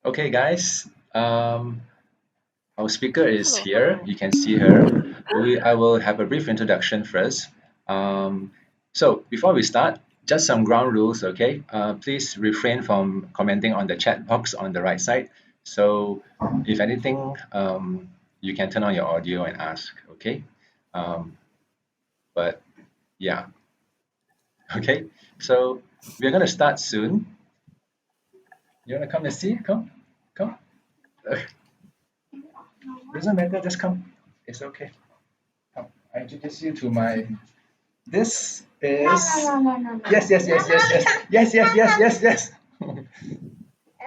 Okay, guys. Our speaker is Hello, here. hello. You can see her. I will have a brief introduction first. So before we start, just some ground rules, okay? Please refrain from commenting on the chat box on the right side. So if anything, you can turn on your audio and ask, okay? Um, but yeah, okay. So we're gonna start soon. You wanna come and see? Come, come. Doesn't matter. Just come. It's okay. Come. I introduce you to my. This is. Yes, yes, yes, yes, yes, yes, yes, yes, yes, yes.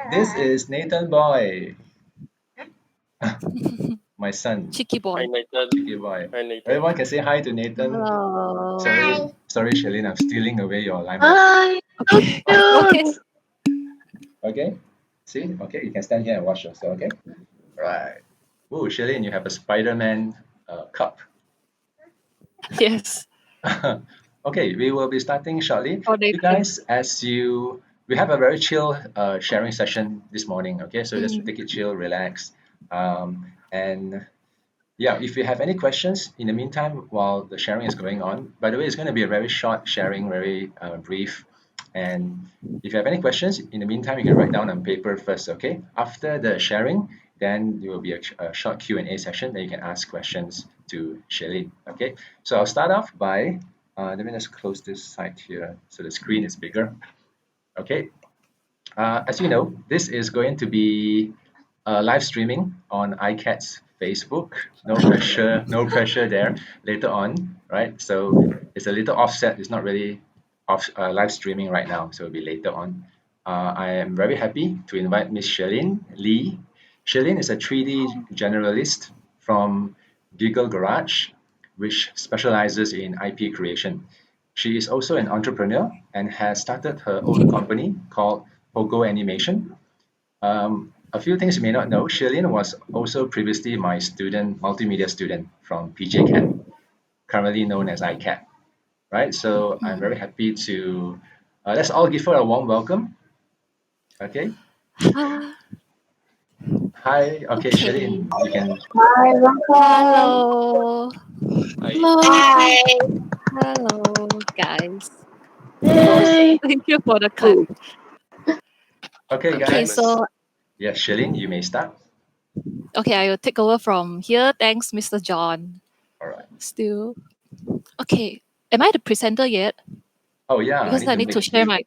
This is Nathan Boy, my son, Cheeky Hi, boy. Nathan. Chicky Boy. Hi, Nathan. Everyone can say hi to Nathan. Hello. Sorry, Sheylin, I'm stealing away your limelight. Hi, so Okay. Okay. cute. Okay, see, okay, you can stand here and watch also. Okay, right. Oh, Sheylin, you have a Spider-Man cup. Yes. Okay, we will be starting shortly. For You Nathan. guys, we have a very chill sharing session this morning. Okay, so just Mm. take it chill, relax, and yeah, if you have any questions in the meantime while the sharing is going on, by the way, it's going to be a very short sharing, very brief. And if you have any questions in the meantime, you can write down on paper first. Okay, after the sharing, then there will be a short Q&A session that you can ask questions to Sheylin. Okay, so I'll start off by let me just close this side here so the screen is bigger. Okay, as you know, this is going to be live streaming on Icad's Facebook. No pressure, no pressure there. Later on, right? So it's a little offset. It's not really live streaming right now, so it'll be later on. I am very happy to invite Miss Sheylin Lee. Sheylin is a 3D generalist from Beagle Garage, which specializes in IP creation. She is also an entrepreneur and has started her own company called Pogo Animation. A few things you may not know, Sheylin was also previously my student, multimedia student from Pjcad, currently known as Icad, right? So I'm very happy to, let's all give her a warm welcome, okay? Ah, Hi, okay, okay. Sheylin, you can, Hi, welcome. Hello. Hi. Hi. Hello, guys. Hey. Thank you for the clap. okay, Okay, guys. so Yes, Sheylin, you may start. I will take over from here. Thanks, Mr. John. All right. Still. Okay. Am I the presenter yet? Oh, yeah, I Because need I to need to make share you my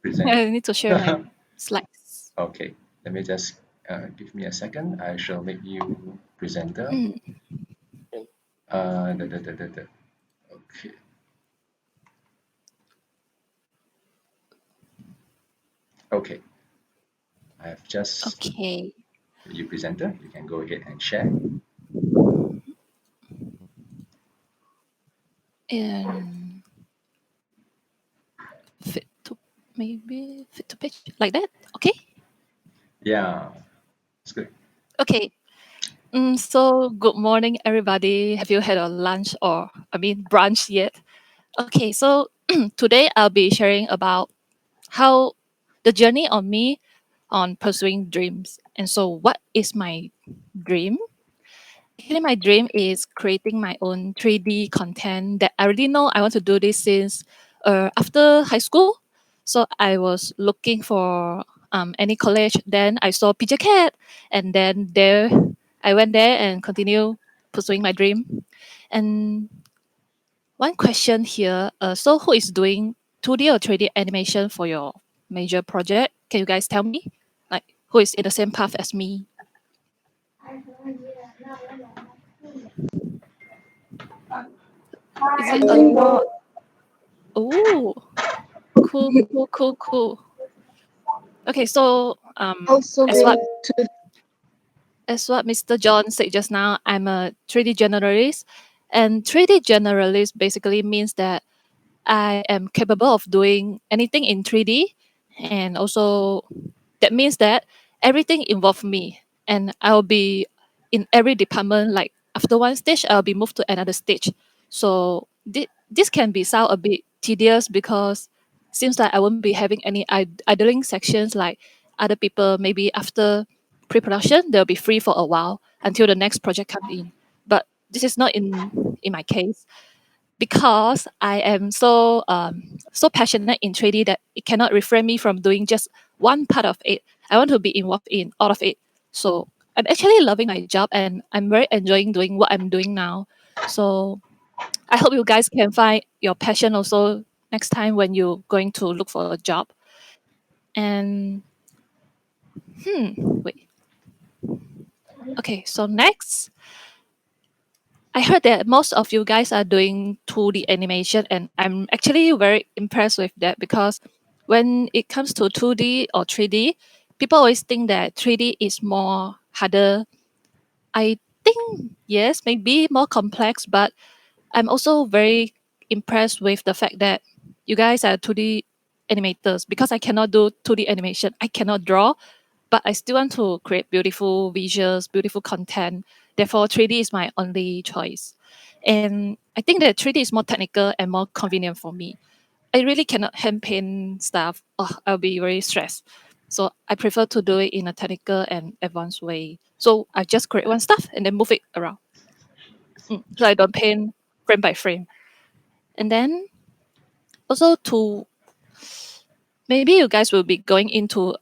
present. I need to share my slides. Okay, let me just give me a second. I shall make you presenter. Mm. Okay. Okay, I have just Okay. you presenter. You can go ahead and share. And fit to maybe fit to page like that. Okay. Yeah, it's good. Okay. So good morning, everybody. Have you had a lunch or brunch yet? Okay. So today I'll be sharing about how the journey on me on pursuing dreams. And so, what is my dream? Actually, my dream is creating my own 3D content that I already know I want to do this since after high school. So I was looking for any college. Then I saw Pjcad, and then there I went there and continue pursuing my dream. And one question here: so who is doing 2D or 3D animation for your major project? Can you guys tell me, like who is in the same path as me? Is it a lot? Oh, cool, cool, cool, cool. Okay, so Also as what doing to as what Mr. John said just now, I'm a 3D generalist, and 3D generalist basically means that I am capable of doing anything in 3D, and also that means that everything involves me, and I'll be in every department. Like after one stage, I'll be moved to another stage. So this can be sound a bit tedious because seems like I won't be having any idling sections like other people. Maybe after pre-production, they'll be free for a while until the next project comes in. But this is not in my case because I am so passionate in 3D that it cannot refrain me from doing just one part of it. I want to be involved in all of it. So I'm actually loving my job and I'm very enjoying doing what I'm doing now. So I hope you guys can find your passion also next time when you're going to look for a job. And wait. Okay, so next, I heard that most of you guys are doing 2D animation, and I'm actually very impressed with that because when it comes to 2D or 3D, people always think that 3D is more harder. I think, yes, maybe more complex, but I'm also very impressed with the fact that you guys are 2D animators because I cannot do 2D animation. I cannot draw, but I still want to create beautiful visuals, beautiful content. Therefore, 3D is my only choice. And I think that 3D is more technical and more convenient for me. I really cannot hand paint stuff. Oh, I'll be very stressed. So I prefer to do it in a technical and advanced way. So I just create one stuff and then move it around. So I don't paint frame by frame. And then also to maybe you guys will be going into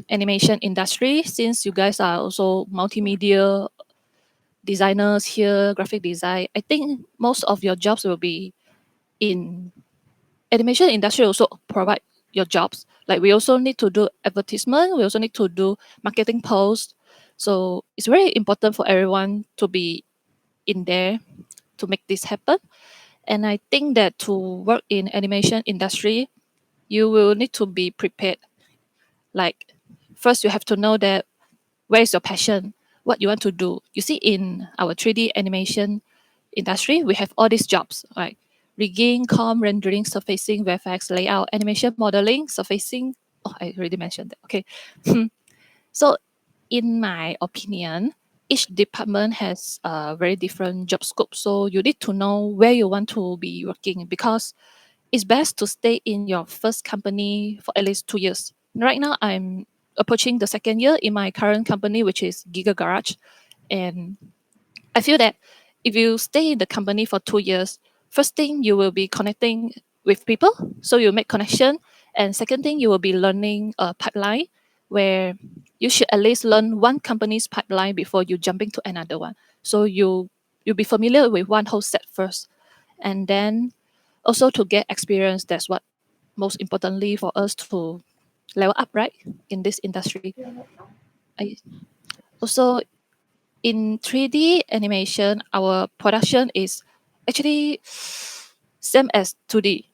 animation industry since you guys are also multimedia designers here, graphic design. I think most of your jobs will be in animation industry also provide your jobs. Like we also need to do advertisement, we also need to do marketing posts. So it's very important for everyone to be in there to make this happen. And I think that to work in animation industry, you will need to be prepared. Like first you have to know that where is your passion, what you want to do. You see in our 3D animation industry, we have all these jobs, right? Rigging, com, rendering, surfacing, VFX, layout, animation modeling, surfacing. Oh, I already mentioned that. Okay. So in my opinion, each department has a very different job scope. So you need to know where you want to be working because it's best to stay in your first company for at least 2 years. Right now, I'm approaching the second year in my current company, which is Giga Garage. And I feel that if you stay in the company for 2 years, first thing you will be connecting with people, so you make connection, and second thing you will be learning a pipeline where you should at least learn one company's pipeline before you jumping to another one. So you'll be familiar with one whole set first, and then also to get experience. That's what most importantly for us to level up, right, in this industry. I also in 3D animation, our production is actually same as 2D.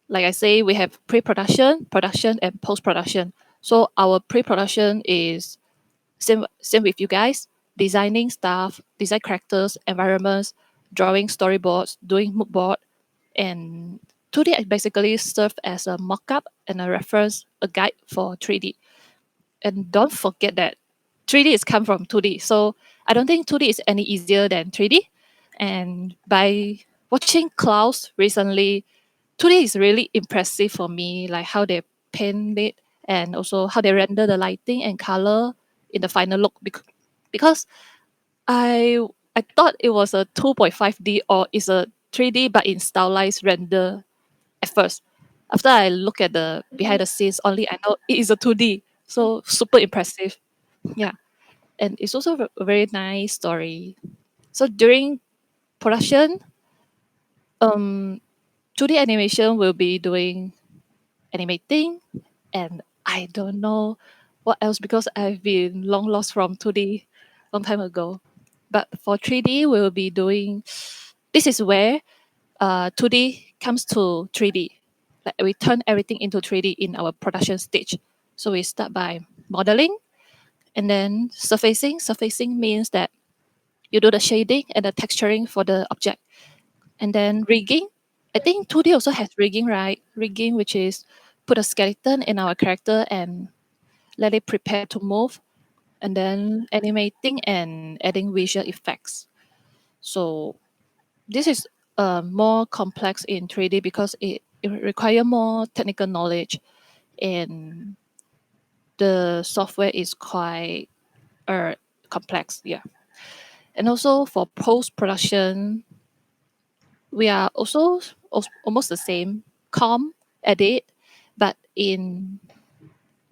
Like I say, we have pre-production, production, and post-production. So our pre-production is same with you guys, designing stuff, design characters, environments, drawing storyboards, doing mood board, and 2D basically serve as a mock-up and a reference, a guide for 3D. And don't forget that 3D is come from 2D. So I don't think 2D is any easier than 3D. And by watching Klaus recently, 2D is really impressive for me, like how they paint it and also how they render the lighting and color in the final look. Because I I thought it was a 2.5D or is a 3D but in stylized render at first. After I look at the behind the scenes, only I know it is a 2D. So super impressive. Yeah. And it's also a very nice story. So during production, um 2D animation will be doing animating and I don't know what else because I've been long lost from 2D long time ago. But for 3D we'll be doing this is where 2D comes to 3D. Like we turn everything into 3D in our production stage. So we start by modeling and then surfacing. Surfacing means that you do the shading and the texturing for the object. And then rigging. I think 2D also has rigging, right? Rigging, which is put a skeleton in our character and let it prepare to move. And then animating and adding visual effects. So this is more complex in 3D because it require more technical knowledge and the software is quite complex. Yeah. And also for post production, we are also almost the same. Com, edit, but in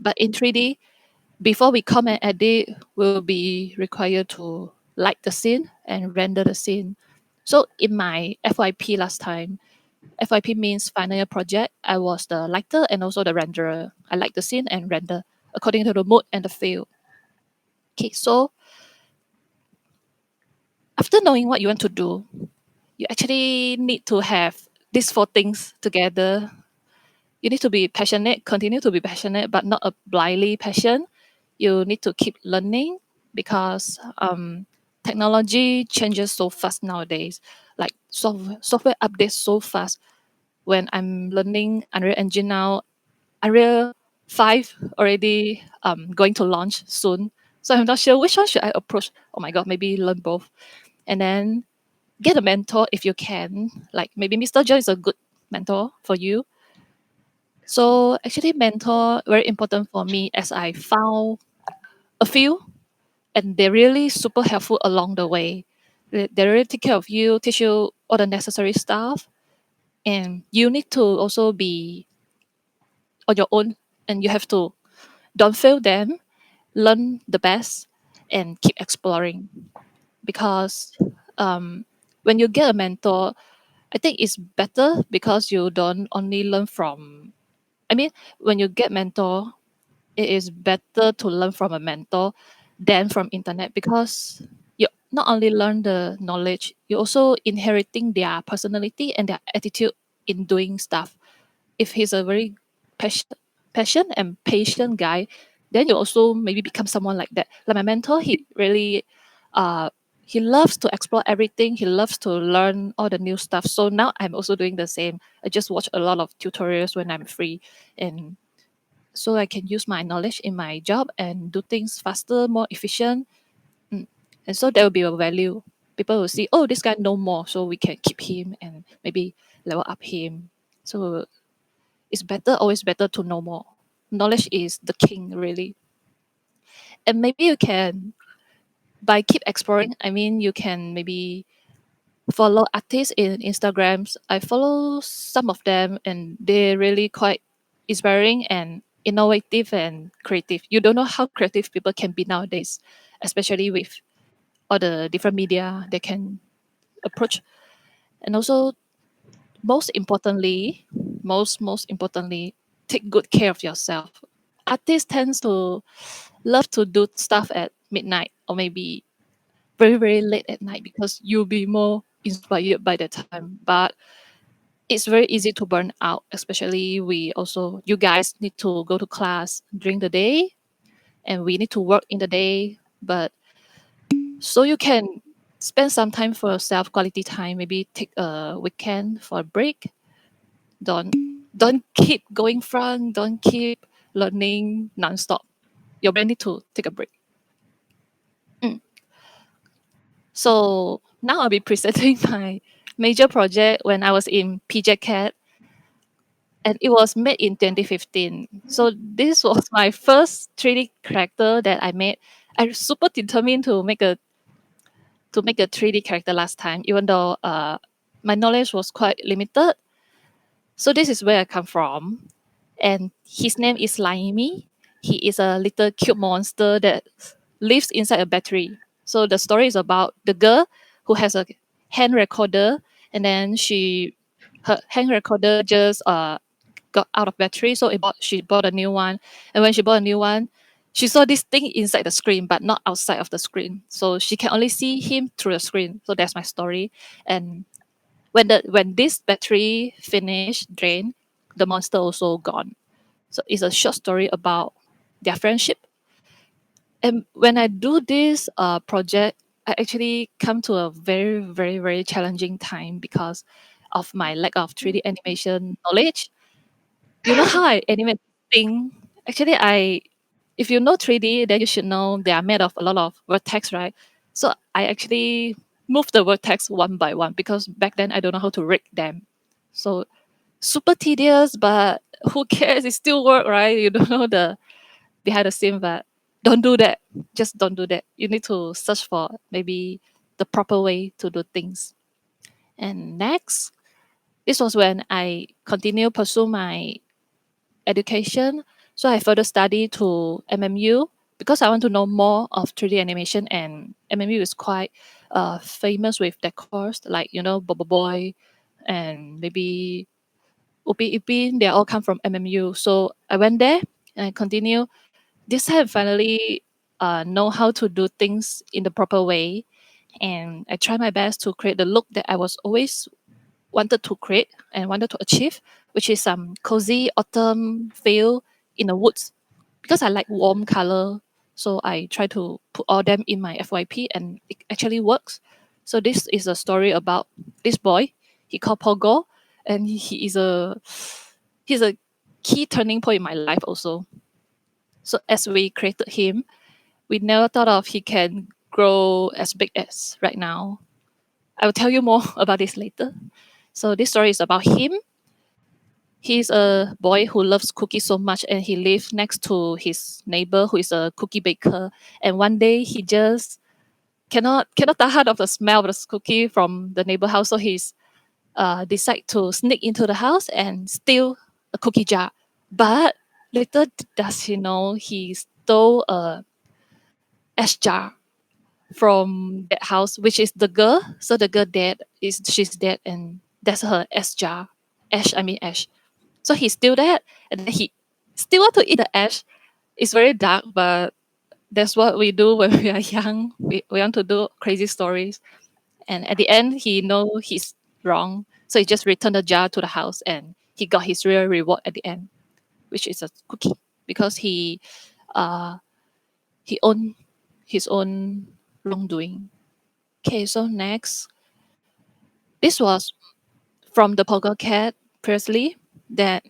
3D, before we come and edit, we'll be required to light the scene and render the scene. So in my FYP last time, FYP means final year project. I was the lighter and also the renderer. I light the scene and render according to the mood and the feel. Okay, so after knowing what you want to do, you actually need to have these four things together. You need to be passionate, continue to be passionate, but not a blindly passion. You need to keep learning because technology changes so fast nowadays. Like software updates so fast. When I'm learning Unreal Engine now, Unreal 5 already going to launch soon. So I'm not sure which one should I approach. Oh my god, maybe learn both. And then get a mentor if you can. Like maybe Mr. John is a good mentor for you. So actually mentor very important for me as I found a few and they're really super helpful along the way. They really take care of you, teach you all the necessary stuff. And you need to also be on your own and you have to don't fail them, learn the best and keep exploring. Because when you get a mentor, I think it's better because you don't only learn from I mean, when you get mentor, it is better to learn from a mentor than from internet because you not only learn the knowledge, you also inheriting their personality and their attitude in doing stuff. If he's a very passion, passion and patient guy, then you also maybe become someone like that. Like my mentor, uh, he loves to explore everything. He loves to learn all the new stuff. So now I'm also doing the same. I just watch a lot of tutorials when I'm free, and so I can use my knowledge in my job and do things faster, more efficient. Mm. And so there will be a value. People will see, oh, this guy know more, so we can keep him and maybe level up him. So it's better, always better to know more. Knowledge is the king, really. And maybe you can, by keep exploring, I mean, you can maybe follow artists in Instagrams. I follow some of them, and they're really quite inspiring and innovative and creative. You don't know how creative people can be nowadays, especially with all the different media they can approach. And also, most importantly, take good care of yourself. Artists tends to love to do stuff at midnight or maybe very very late at night because you'll be more inspired by the time. But it's very easy to burn out, especially you guys need to go to class during the day and we need to work in the day. But so you can spend some time for yourself, quality time, maybe take a weekend for a break. Don't don't keep going front, don't keep learning nonstop. Your brain need to take a break. Mm. So now I'll be presenting my major project when I was in Pjcad and it was made in 2015. So this was my first 3D character that I made. I super determined to make a 3D character last time, even though my knowledge was quite limited. So this is where I come from. And his name is Laimi. He is a little cute monster that lives inside a battery. So the story is about the girl who has a hand recorder and then her hand recorder just got out of battery, so she bought a new one. And when she bought a new one, she saw this thing inside the screen, but not outside of the screen. So she can only see him through the screen. So that's my story. And when this battery finished drain, the monster also gone. So it's a short story about their friendship. And when I do this project, I actually come to a very, very, very challenging time because of my lack of 3D animation knowledge. You know how I animate thing? Actually, if you know 3D, then you should know they are made of a lot of vertex, right? So I actually move the vertex one by one because back then I don't know how to rig them. So super tedious, but who cares? It still work, right? You don't know the behind the scene, but don't do that. Just don't do that. You need to search for maybe the proper way to do things. And next, this was when I continue pursue my education. So I further study to MMU because I want to know more of 3D animation, and MMU is quite famous with their course like Bobo Boy and maybe Upi Ipin. They all come from MMU. So I went there and I continue. This time finally know how to do things in the proper way, and I try my best to create the look that I was always wanted to create and wanted to achieve, which is some cozy autumn feel in the woods. Because I like warm color, so I try to put all them in my FYP, and it actually works. So this is a story about this boy. He called Pogo, and he's a key turning point in my life also. So as we created him, we never thought of he can grow as big as right now. I will tell you more about this later. So this story is about him. He's a boy who loves cookies so much, and he lives next to his neighbor who is a cookie baker. And one day he just cannot tahan of the smell of the cookie from the neighbor house, so he's decide to sneak into the house and steal a cookie jar. But little does he know he stole a ash jar from that house, which is the girl. So the girl dead is she's dead, and that's her ash jar. Ash, I mean ash. So he steal that, and then he still want to eat the ash. It's very dark, but that's what we do when we are young. We want to do crazy stories. And at the end, he know he's wrong. So he just returned the jar to the house, and he got his real reward at the end, which is a cookie. Because uh he owned his own wrongdoing. Okay, so next. This was from the Pjcad previously that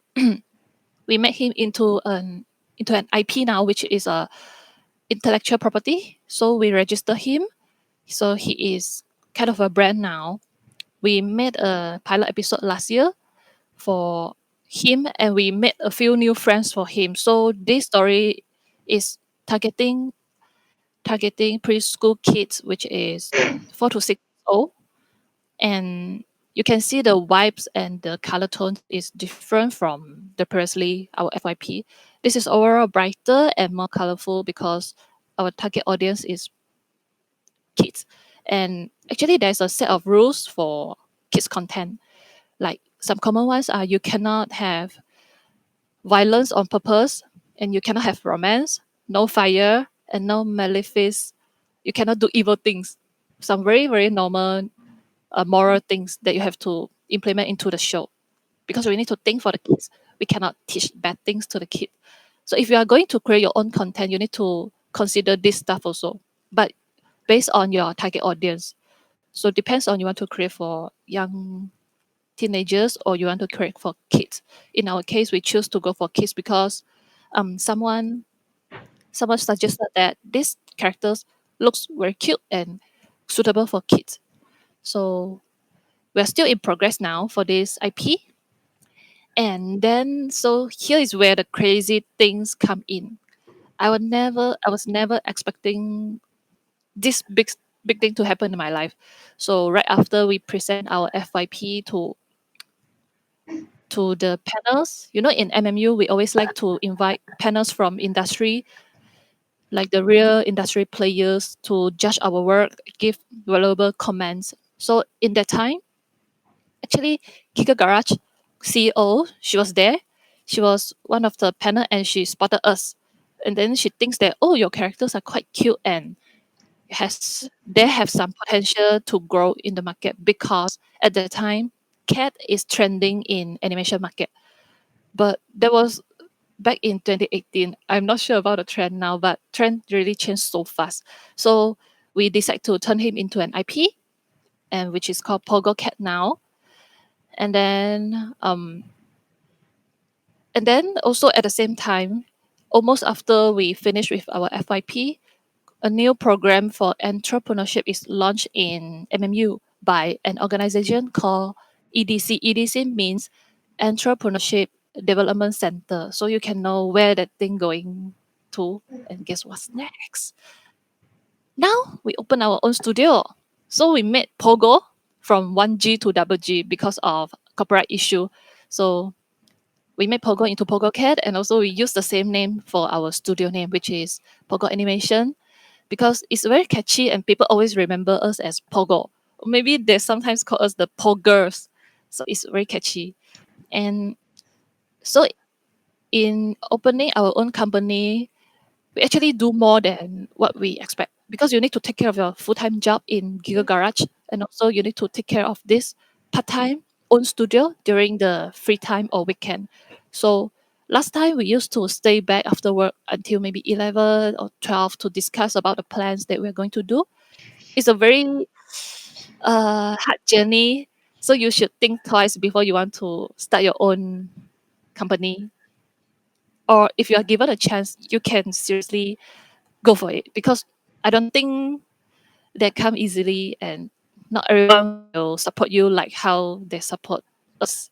we made him into an IP now, which is a intellectual property. So we register him. So he is kind of a brand now. We made a pilot episode last year for him, and we made a few new friends for him. So this story is targeting preschool kids, which is 4 to 6 years old, and you can see the vibes and the color tones is different from the previously our FYP. This is overall brighter and more colorful because our target audience is kids. And actually, there's a set of rules for kids content. Like some common ones are you cannot have violence on purpose, and you cannot have romance, no fire, and no malefice. You cannot do evil things. Some very very normal moral things that you have to implement into the show, because we need to think for the kids. We cannot teach bad things to the kid. So if you are going to create your own content, you need to consider this stuff also, but based on your target audience. So depends on you want to create for young teenagers or you want to create for kids. In our case, we choose to go for kids because someone suggested that these characters looks very cute and suitable for kids. So we're still in progress now for this IP. And then so here is where the crazy things come in. I was never expecting this big thing to happen in my life. So right after we present our FYP to the panels, in MMU we always like to invite panels from industry, like the real industry players, to judge our work, give valuable comments. So in that time, actually, Giga Garage CEO, she was there. She was one of the panel, and she spotted us. And then she thinks that, oh, your characters are quite cute and they have some potential to grow in the market, because at the time, cat is trending in animation market. But that was back in 2018. I'm not sure about the trend now, but trend really changed so fast. So we decided to turn him into an IP, and which is called Pogo Cat now. And then also at the same time, almost after we finish with our FYP, a new program for entrepreneurship is launched in MMU by an organization called EDC. EDC means Entrepreneurship Development Center. So you can know where that thing going to. And guess what's next? Now we open our own studio. So we made Pogo from 1G to double G because of copyright issue. So we made Pogo into Pjcad, and also we use the same name for our studio name, which is Pogo Animation, because it's very catchy and people always remember us as Pogo. Or maybe they sometimes call us the Poggers. So it's very catchy. And so in opening our own company, we actually do more than what we expect, because you need to take care of your full-time job in Giga Garage, and also you need to take care of this part-time own studio during the free time or weekend. So last time we used to stay back after work until maybe 11 or 12 to discuss about the plans that we're going to do. It's a very hard journey, so you should think twice before you want to start your own company. Or if you are given a chance, you can seriously go for it, because I don't think they come easily, and not everyone will support you like how they support us.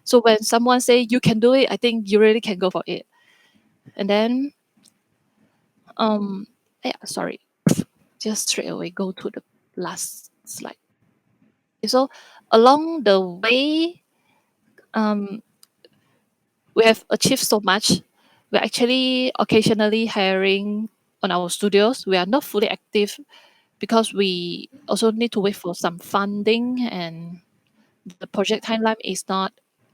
So when someone say you can do it, I think you really can go for it. And then um yeah, sorry, just straight away go to the last slide. So along the way, um we have achieved so much. We're actually occasionally hiring on our studios. We are not fully active because we also need to wait for some funding, and the project timeline is not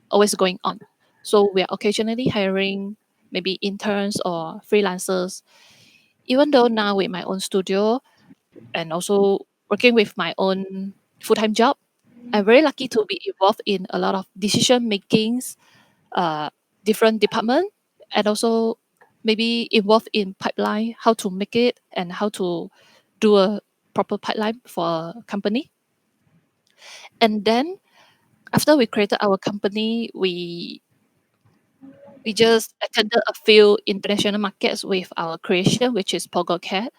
always going on. So we are occasionally hiring maybe interns or freelancers. Even though now with my own studio and also working with my own full-time job, I'm very lucky to be involved in a lot of decision makings, uh, different department, and also maybe involved in pipeline, how to make it and how to do a proper pipeline for a company. And then after we created our company, we just attended a few international markets with our creation, which is Pjcad.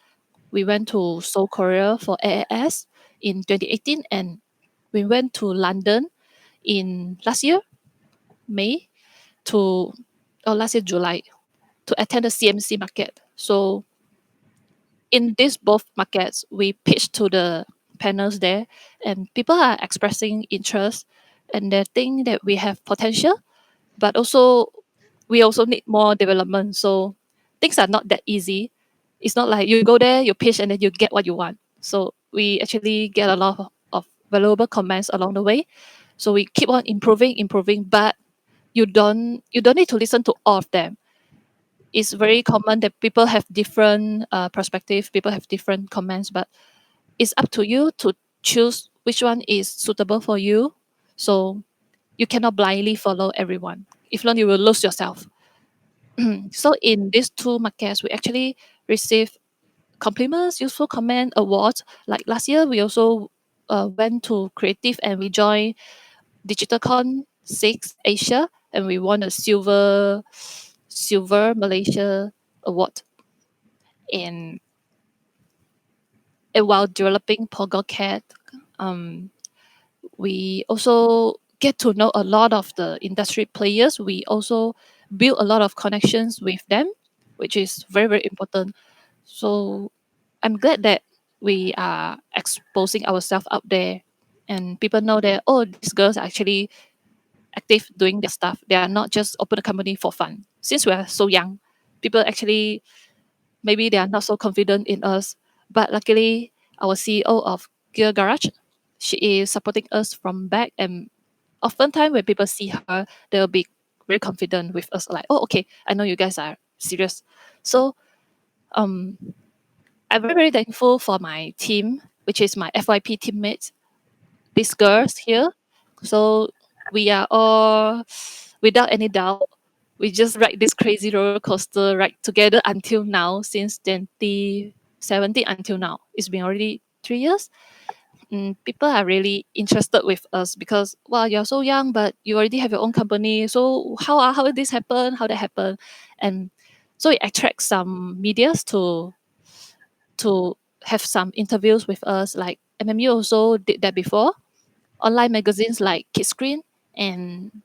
We went to Seoul, Korea for AAS in 2018, and we went to London in last year, May, to or last year July, to attend the CMC market. So in these both markets, we pitched to the panels there, and people are expressing interest, and they think that we have potential, but also we also need more development. So things are not that easy. It's not like you go there, you pitch, and then you get what you want. So we actually get a lot of valuable comments along the way. So we keep on improving, but you don't need to listen to all of them. It's very common that people have different perspective, people have different comments, but it's up to you to choose which one is suitable for you. So you cannot blindly follow everyone. If not, you will lose yourself. So in these two markets, we actually receive compliments, useful comment, awards. Like last year, we also went to Creative and we joined DigitalCon 6 Asia, and we won a silver Malaysia award. And, and while developing Pjcad, um, we also get to know a lot of the industry players. We also build a lot of connections with them, which is very, very important. So I'm glad that we are exposing ourselves out there, and people know that, oh, these girls are actually active doing their stuff. They are not just open a company for fun. Since we are so young, people actually, maybe they are not so confident in us. But luckily, our CEO of Gear Garage, she is supporting us from back, and oftentimes when people see her, they'll be very confident with us. Like, oh, okay, I know you guys are serious. So um, I'm very, very thankful for my team, which is my FYP teammates, these girls here. So we are all, without any doubt, we just ride this crazy roller coaster ride together until now, since 2017 until now. It's been already 3 years. People are really interested with us because, well, you're so young, but you already have your own company. So how did this happen? How that happen? And so it attracts some medias to have some interviews with us. Like MMU also did that before. Online magazines like Kid Screen, and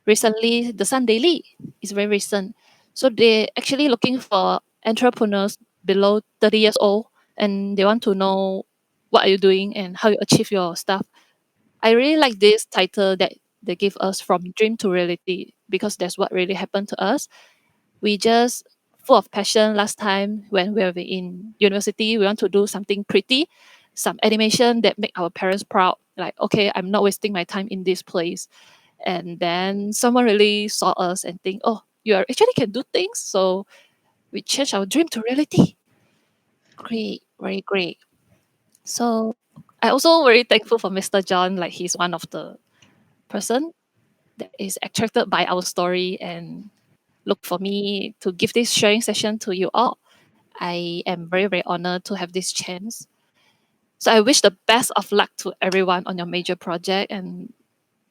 recently the Sun Daily is very recent. So they're actually looking for entrepreneurs below 30 years old, and they want to know what are you doing and how you achieve your stuff. I really like this title that they give us, from dream to reality, because that's what really happened to us. We just full of passion last time when we were in university. We want to do something pretty, some animation that make our parents proud. Like, okay, I'm not wasting my time in this place. And then someone really saw us and think, oh, you are actually can do things. So we changed our dream to reality. Great, very great. So I also very thankful for Mr. John. Like, he's one of the person that is attracted by our story and look for me to give this sharing session to you all. I am very, very honored to have this chance. So I wish the best of luck to everyone on your major project, and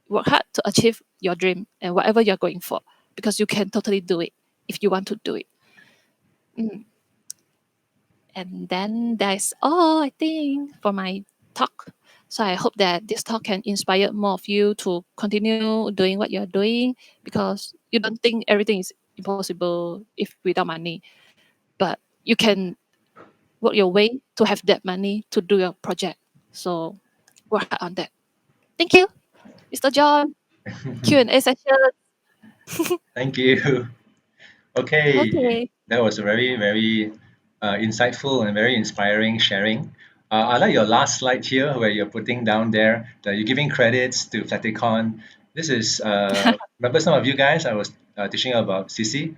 work hard to achieve your dream and whatever you're going for, because you can totally do it if you want to do it. Mm. And then that's all, I think, for my talk. So I hope that this talk can inspire more of you to continue doing what you're doing, because you don't think everything is impossible if without money, but you can work your way to have that money to do your project. So work hard on that. Thank you, Mr. John. Q&A session. Thank you. Okay, Okay. that was a very, very insightful and very inspiring sharing. I like your last slide here where you're putting down there that you're giving credits to Flaticon. This is, remember some of you guys, I was teaching about CC,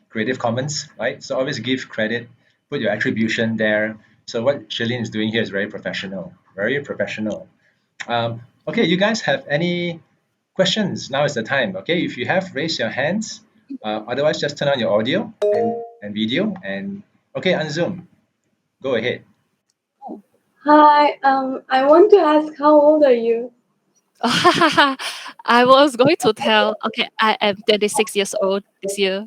Creative Commons, right? So always give credit, put your attribution there. So what Sheylin is doing here is very professional, very professional. Okay, you guys have any questions? Now is the time. Okay, if you have, raise your hands. Otherwise, just turn on your audio and video. And okay, unzoom. Go ahead. Hi. I want to ask, how old are you? I was going to tell, okay, I am 26 years old this year.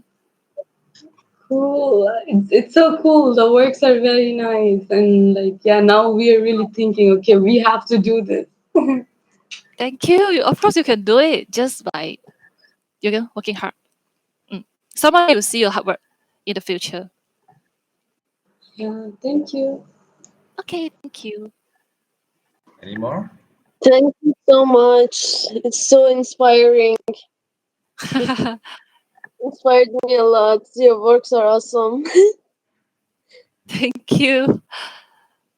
Cool. It's so cool. The works are very nice, and like, yeah, now we are really thinking, okay, we have to do this. Thank you. Of course, you can do it just by working hard. Mm. Someone will see your hard work in the future. Yeah. Thank you. Okay, thank you. Any more? Thank you so much. It's so inspiring. It inspired me a lot. Your works are awesome. Thank you.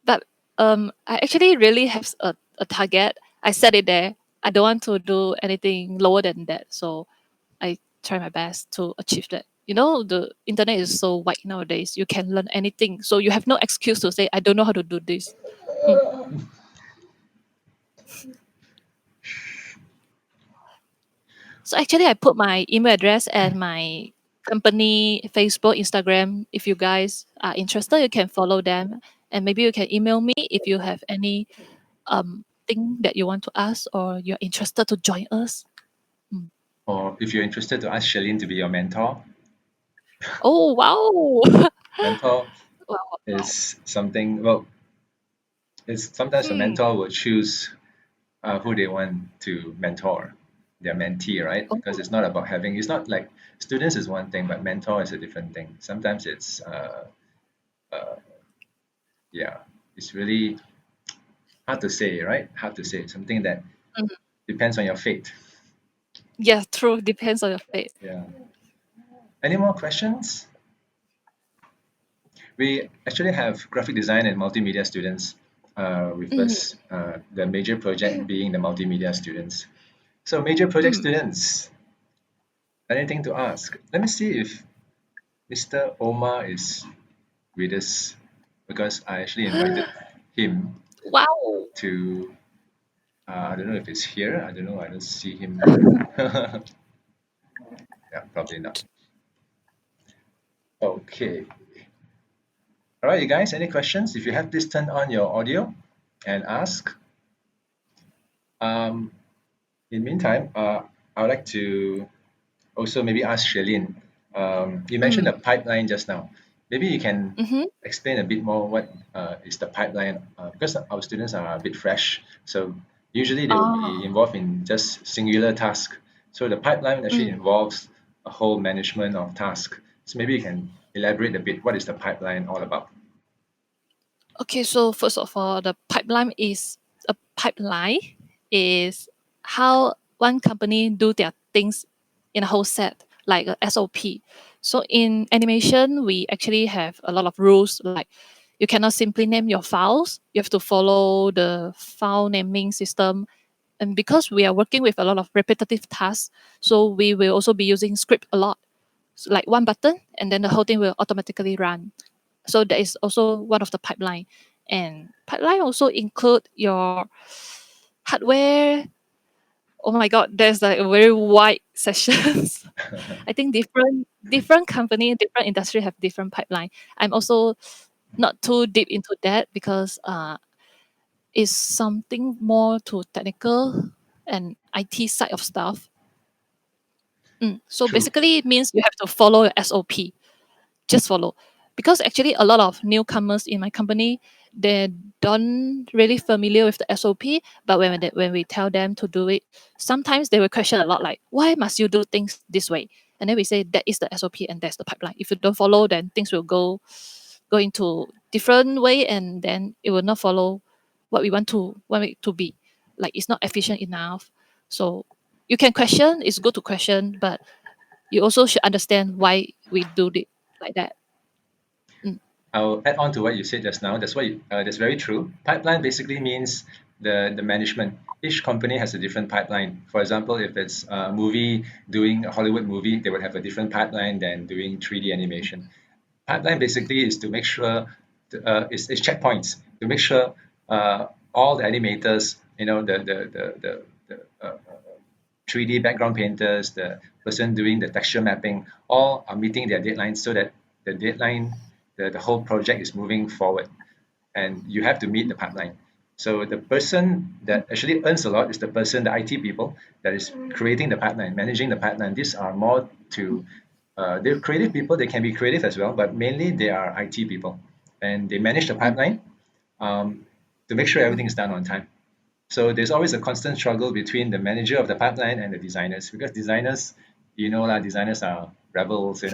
But I actually really have a target. I set it there. I don't want to do anything lower than that. So I try my best to achieve that. The internet is so wide nowadays. You can learn anything. So you have no excuse to say, I don't know how to do this. Mm. So actually, I put my email address and my company Facebook, Instagram. If you guys are interested, you can follow them, and maybe you can email me if you have any thing that you want to ask or you're interested to join us. Mm. Or if you're interested to ask Sheylin to be your mentor, Oh wow! mentor Wow. is something, well, it's sometimes a Hmm. mentor will choose who they want to mentor, their mentee, right? Because Oh. it's not about having, it's not like students is one thing, but mentor is a different thing. Sometimes it's, uh, yeah, it's really hard to say, right? Hard to say. Something that Mhm. depends on your fate. Yeah, true. Depends on your fate. Yeah. Any more questions? We actually have graphic design and multimedia students with Mm. us, the major project being the multimedia students. So major project Mm. students, anything to ask? Let me see if Mr. Omar is with us because I actually invited him Wow. to, I don't know if he's here. I don't know. I don't see him. Yeah, probably not. Okay. All right, you guys, any questions? If you have, please turn on your audio and ask. Um, in the meantime, I would like to also maybe ask Sheylin. You mentioned Mm. the pipeline just now. Maybe you can Mm-hmm. explain a bit more what is the pipeline because our students are a bit fresh. So usually they will be Oh. involved in just singular task. So the pipeline actually Mm. involves a whole management of task. So maybe you can elaborate a bit. What is the pipeline all about? Okay, so first of all, the pipeline is how one company do their things in a whole set, like a SOP. So in animation, we actually have a lot of rules, like you cannot simply name your files. You have to follow the file naming system. And because we are working with a lot of repetitive tasks, so we will also be using script a lot. So like one button, and then the whole thing will automatically run. So that is also one of the pipeline. And pipeline also include your hardware. Oh my god, there's like a very wide sessions. I think different company, different industry have different pipeline. I'm also not too deep into that because it's something more to technical and IT side of stuff. So True. basically it means you have to follow your SOP. Just follow, because actually a lot of newcomers in my company, they don't really familiar with the SOP. But when we tell them to do it, sometimes they will question a lot, like why must you do things this way? And then we say that is the SOP and that's the pipeline. If you don't follow, then things will go into different way, and then it will not follow what we want it to be. Like it's not efficient enough. So you can question, it's good to question, but you also should understand why we do it like that. Mm, I'll add on to what you said just now. That's very true. Pipeline basically means the management. Each company has a different pipeline. For example, if it's a movie doing a Hollywood movie, they would have a different pipeline than doing 3D animation. Pipeline basically is to make sure is checkpoints to make sure all the animators, the 3D background painters, the person doing the texture mapping, all are meeting their deadlines so that the deadline, the whole project is moving forward, and you have to meet the pipeline. So the person that actually earns a lot is the person, the IT people that is creating the pipeline, managing the pipeline. These are more to they're creative people. They can be creative as well, but mainly they are IT people, and they manage the mm, pipeline to make sure everything is done on time. So there's always a constant struggle between the manager of the pipeline and the designers, because designers, designers are rebels. They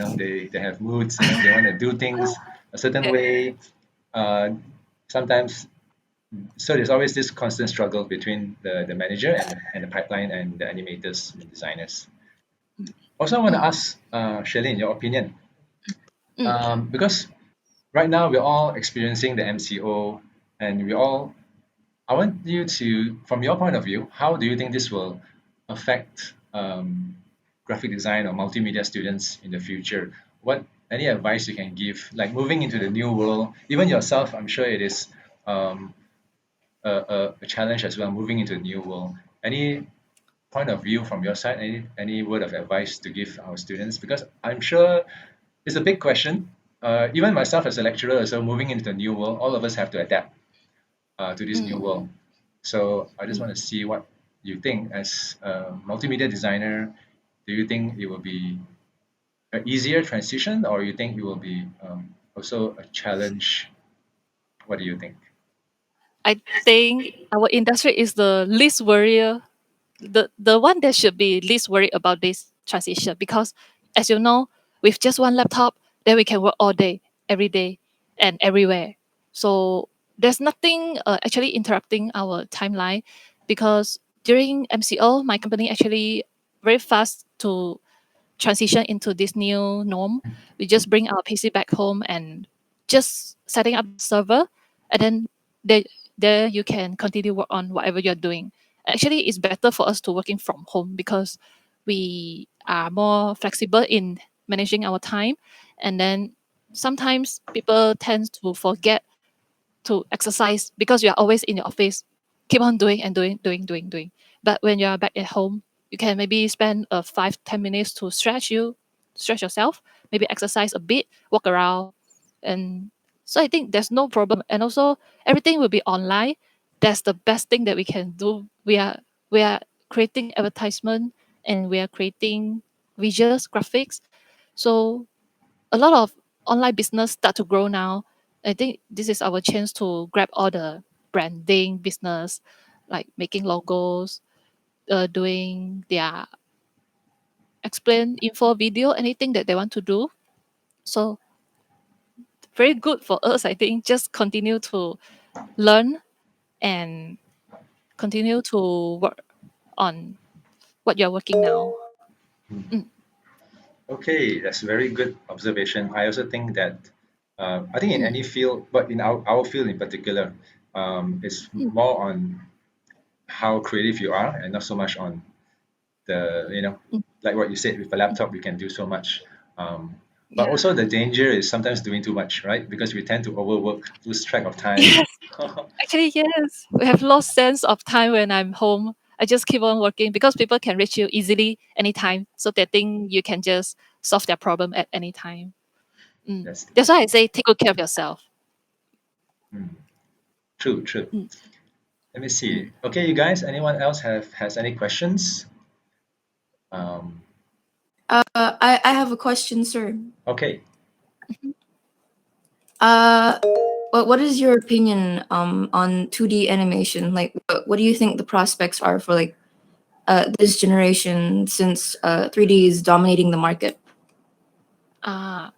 have moods. They want to do things a certain yeah. way. Uh, Sometimes, so there's always this constant struggle between the manager and the pipeline and the animators and designers. Also, I want to Mm, ask Sheylin your opinion, mm, because right now we're all experiencing the MCO, and we all I want you to, from your point of view, how do you think this will affect graphic design or multimedia students in the future? What any advice you can give, like moving into the new world? Even yourself, I'm sure it is um, a challenge as well, moving into the new world. Any point of view from your side? Any word of advice to give our students? Because I'm sure it's a big question. Even myself as a lecturer, so moving into the new world, all of us have to adapt to this new mm, world. So I just mm. want to see what you think as a multimedia designer. Do you think it will be an easier transition, or you think it will be also a challenge? What do you think? I think our industry is the least worrier, the one that should be least worried about this transition, because as you know, with just one laptop, then we can work all day, every day, and everywhere. So there's nothing actually interrupting our timeline, because during MCO, my company actually very fast to transition into this new norm. We just bring our PC back home and just setting up the server, and then there, there you can continue work on whatever you're doing. Actually, it's better for us to working from home because we are more flexible in managing our time, and then sometimes people tend to forget to exercise because you are always in your office, keep on doing and doing. But when you are back at home, you can maybe spend 5-10 minutes to stretch yourself, maybe exercise a bit, walk around. And so I think there's no problem. And also everything will be online. That's the best thing that we can do. We are creating advertisement, and we are creating visuals, graphics. So a lot of online business start to grow now. I think this is our chance to grab all the branding business, like making logos, doing their explain info video, anything that they want to do. So very good for us, I think. Just continue to learn and continue to work on what you're working now. Hmm. Mm, Okay, that's a very good observation. I also think that I think in mm, any field, but in our field in particular, it's mm, more on how creative you are and not so much on the, mm. like what you said, with a laptop, you can do so much. But Yeah. also the danger is sometimes doing too much, right? Because we tend to overwork, lose track of time. Yes. Actually, yes. We have lost sense of time when I'm home. I just keep on working because people can reach you easily anytime. So they think you can just solve their problem at any time. That's That's why I say take good care of yourself. mm, true, true. Mm, Let me mm. see. Okay, you guys, anyone else has any questions? Um, I have a question, sir. okay. Uh, what is your opinion on 2D animation? Like, what do you think the prospects are for like this generation since 3D is dominating the market? Ah,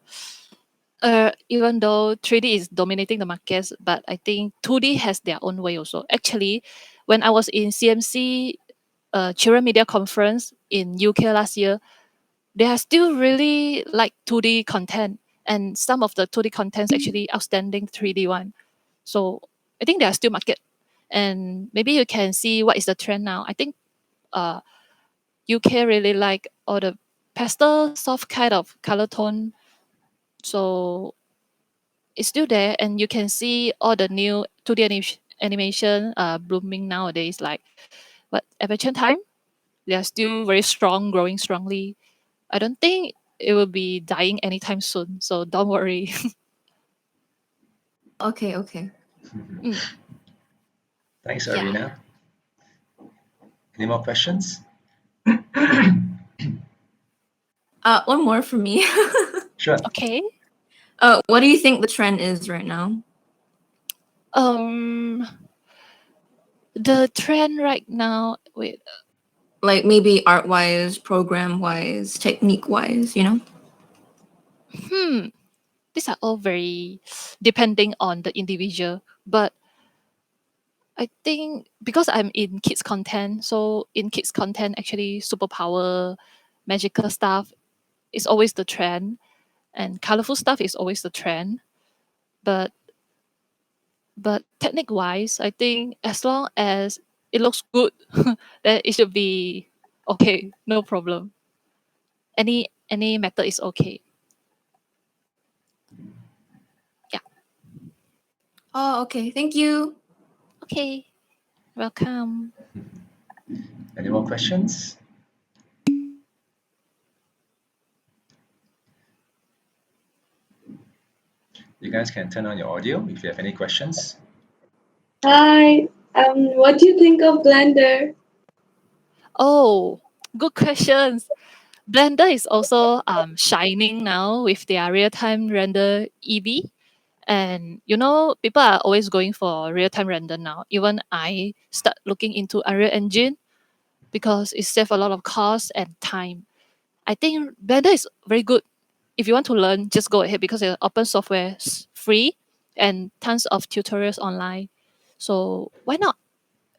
even though 3D is dominating the markets, but I think 2D has their own way also. Actually, when I was in CMC Children Media Conference in UK last year, they are still really like 2D content, and some of the 2D contents actually outstanding 3D one. So I think there are still market, and maybe you can see what is the trend now. I think uh, UK really like all the pastel soft kind of color tone, so it's still there, and you can see all the new 2D animation blooming nowadays. Like what Adventure Time, they are still very strong, growing strongly. I don't think it will be dying anytime soon. So don't worry. Okay, okay. Mm, Thanks, yeah. Arena. Any more questions? One more for me. Sure. Okay. What do you think the trend is right now? Um, the trend right now. Wait. Like maybe art wise, program wise, technique wise, you know? Hmm. These are all very depending on the individual, but I think because I'm in kids content, so in kids content, actually superpower, magical stuff is always the trend, and colorful stuff is always the trend. But technique wise, I think as long as it looks good, then it should be okay, no problem. Any method is okay. Yeah. Oh, okay. Thank you. Okay. Welcome. Any more questions? You guys can turn on your audio if you have any questions. Hi. What do you think of Blender? Oh, good questions. Blender is also shining now with their real-time render EV. And people are always going for real-time render now. Even I start looking into Unreal Engine because it saves a lot of cost and time. I think Blender is very good. If you want to learn, just go ahead because it's open software, free, and tons of tutorials online. So why not?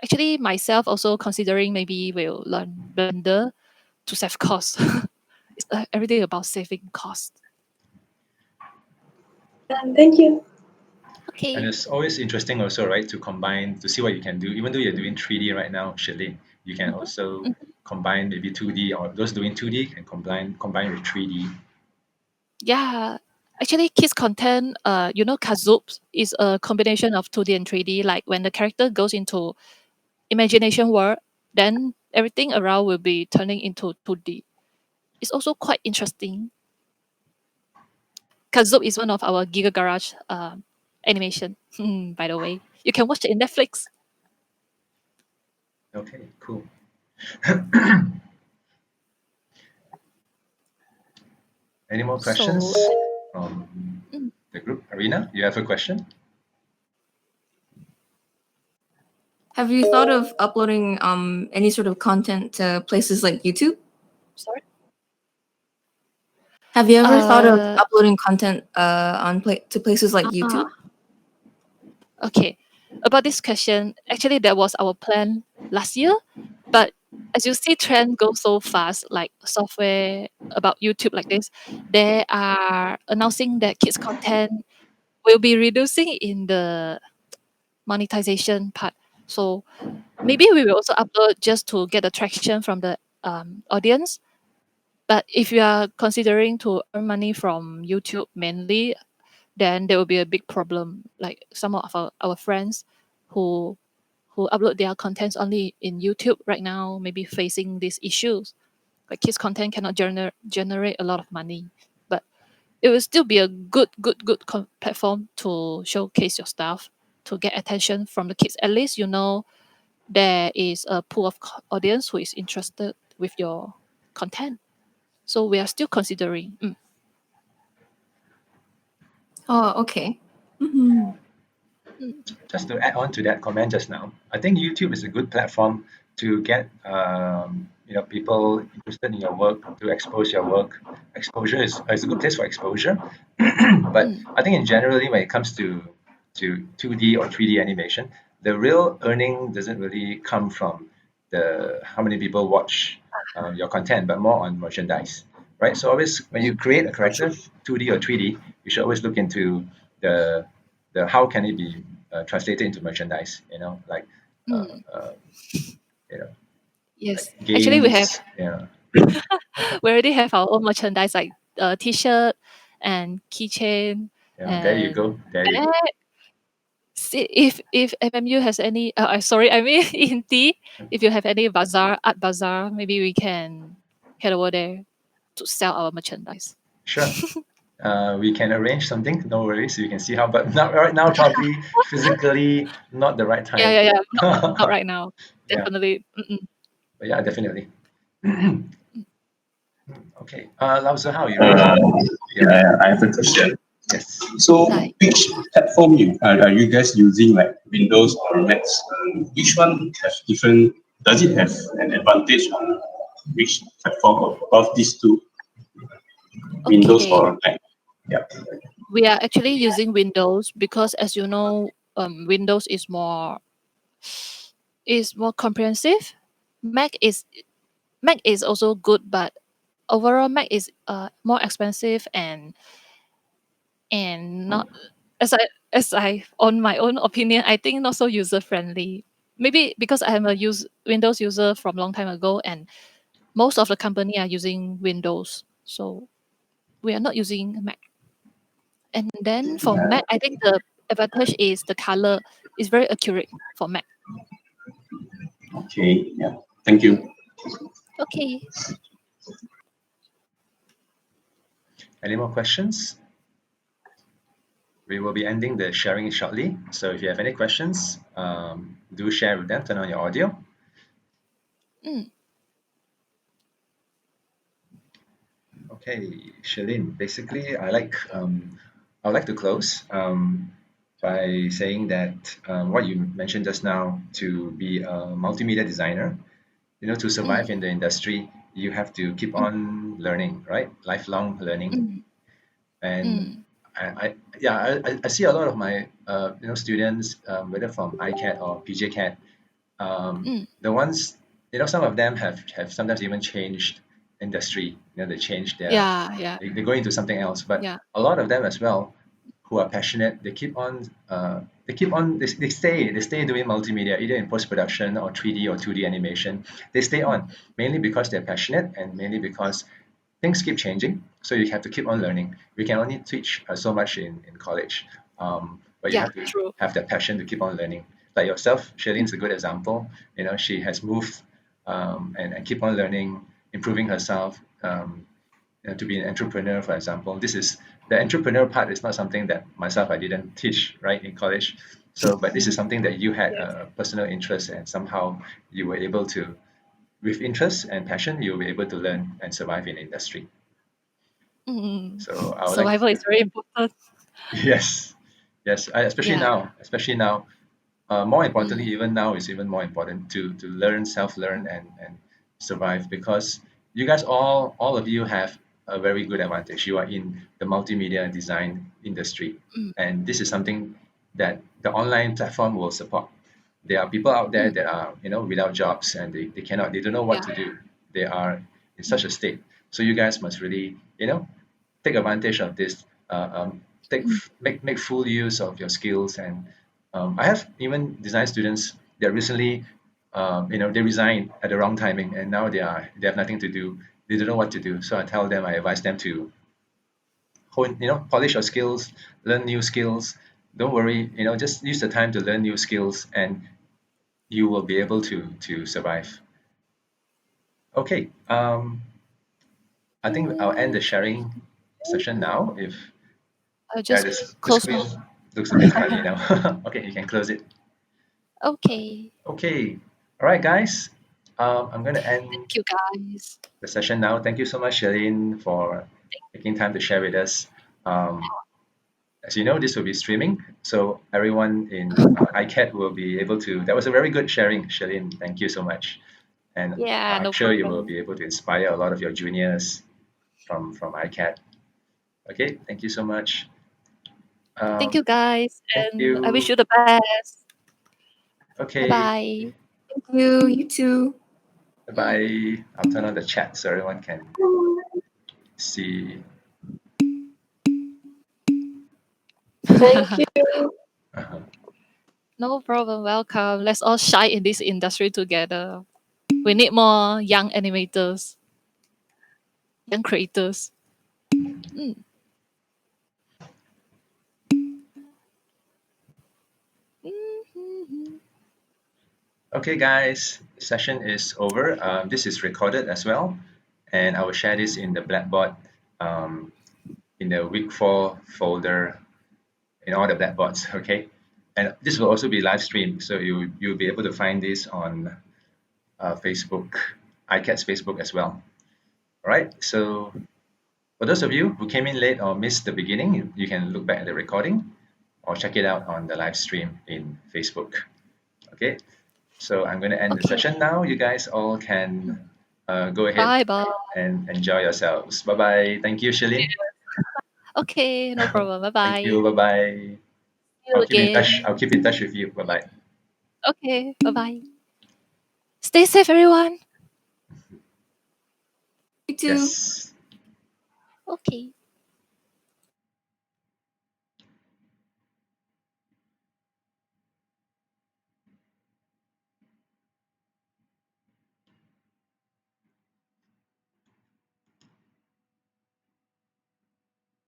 Actually, myself also considering maybe will learn Blender to save cost. It's everything about saving cost. Thank you. And Okay. it's always interesting also, right, to combine, to see what you can do. Even though you're doing 3D right now, Sheylin, you can Mhm, also mhm. combine maybe 2D, or those doing 2D can combine with 3D. Yeah. Actually, kids content, Kazoops is a combination of 2D and 3D. Like when the character goes into imagination world, then everything around will be turning into 2D. It's also quite interesting. Kazoop is one of our Giga Garage animation, by the way. You can watch it in Netflix. Okay, cool. Any more So, questions from mm, the group? Arena, you have a question? Have you thought of uploading any sort of content to places like YouTube? sorry. Have you ever thought of Uh, uploading content to places like ah, YouTube? okay. About this question, actually, that was our plan last year, but as you see, trend goes so fast. Like software about YouTube like this, they are announcing that kids content will be reducing in the monetization part. So maybe we will also upload just to get the traction from the audience. But if you are considering to earn money from YouTube mainly, then there will be a big problem. Like some of our friends who upload their contents only in YouTube right now, maybe facing these issues. Like kids content cannot generate a lot of money, but it will still be a good platform to showcase your stuff to get attention from the kids. At least you know there is a pool of audience who is interested with your content. So we are still considering. Oh, okay. Mm-hmm. Just to add on to that comment just now, I think YouTube is a good platform to get people interested in your work, to expose your work. Exposure is a good place for exposure. But Mm, I think in generally when it comes to 2D or 3D animation, the real earning doesn't really come from the how many people watch your content, but more on merchandise, right? So always when you create a so true. character, 2D or 3D, you should always look into the how can it be translated into merchandise, like uh, Mm, uh, you know like yes, actually we have games. Yeah, we already have our own merchandise like t-shirt and keychain yeah, there you and go, there you bag. go. See, if MMU has any, sorry, I mean in T, if you have any art bazaar, maybe we can head over there to sell our merchandise. Sure. We can arrange something, no worries. You can see how, but not right now, probably physically not the right Yeah, time. yeah, yeah. Not right now. Yeah, Definitely. Mm-mm. but yeah, definitely. Okay, Lao Tzu, how you raised? Uh, Yep. yeah, I have a question. Yes. So, Hi. which platform are you guys using, like Windows or Macs? Which one has different? Does it have an advantage on which platform of these two, Windows Okay. or Mac? Yeah. We are actually using Windows because, as you know, Windows is more comprehensive. Mac is also good, but overall Mac is more expensive and not as I on my own opinion, I think not so user friendly. Maybe because I am a Windows user from long time ago, and most of the company are using Windows, so we are not using Mac. And then for Mac, I think the advantage is the color is very accurate for Mac. Okay. Yeah. Thank you. Okay. Any more questions? We will be ending the sharing shortly. So if you have any questions, do share with them. Turn on your audio. Mm, Okay, Sheylin. Basically, I would like to close by saying that what you mentioned just now, to be a multimedia designer, to survive mm, in the industry, you have to keep mm, on learning, right? Lifelong learning. mm, And mm, I see a lot of my students, whether from Icad or Pjcad, mm. the ones, some of them have sometimes even changed industry. They change their, Yeah, yeah, they go into something else. But yeah. a lot of them as well, who are passionate, they stay doing multimedia, either in post production or 3D or 2D animation. They stay on mainly because they're passionate, and mainly because things keep changing, so you have to keep on learning. We can only teach so much in college, but you Yeah, have to true. have that passion to keep on learning. Like yourself, Shaylin's a good example. She has moved, and keep on learning, improving herself, to be an entrepreneur, for example. This is the entrepreneur part is not something that myself I didn't teach right in college. So, but this is something that you had Yes. a personal interest, and somehow you were able to, with interest and passion, you'll be able to learn and survive in industry. Mm. So I would like Survival is very important. yes, yes, Yeah. especially now, more importantly, Mm. even now is even more important to learn, self-learn, and survive, because you guys all of you have a very good advantage. You are in the multimedia design industry, and this is something that the online platform will support. There are people out there that are, without jobs, and they don't know what to do. They are in such a state. So you guys must really, take advantage of this. Make full use of your skills. And I have even design students that recently, they resigned at the wrong timing, and now they have nothing to do. They don't know what to do. So I advise them to hone, polish your skills, learn new skills. Don't worry, just use the time to learn new skills, and you will be able to survive. Okay, I think I'll end the sharing session now. If I'll yeah, just the close my. screen looks a bit funny now. Okay, you can close it. Okay. Okay, all right, guys. I'm going to end Thank you, guys. the session now. Thank you so much, Sheylin, for taking time to share with us. Um, as you know, this will be streaming, so everyone in Icad will be able to. That was a very good sharing, Sheylin. Thank you so much, and Yeah, I'm no sure you will problem. be able to inspire a lot of your juniors from Icad. Okay, thank you so much. Thank you, Um, guys, thank and I wish you. you the best. Bye Okay, bye. Thank you. You too. bye. I'll turn on the chat so everyone can see. Thank you. Uh-huh. No problem. Welcome. Let's all shine in this industry together. We need more young animators, young creators. Mm. Mhm. Okay, guys, session is over. This is recorded as well, and I will share this in the Blackboard, um, in the week 4 folder, in all the Blackboards. Okay, and this will also be live streamed, so you'll be able to find this on Facebook, iCat's Facebook as well. All right. So for those of you who came in late or missed the beginning, you can look back at the recording or check it out on the live stream in Facebook. Okay. So I'm going to end the Okay. session now. You guys all can go ahead Bye bye. and enjoy yourselves. Bye bye. Thank you, Sheylin. Okay, no problem. Bye Thank bye. you. Bye bye. See you again. I'll keep in touch with you. Bye bye. Okay, bye bye. Stay safe, everyone. You too. Yes. Okay.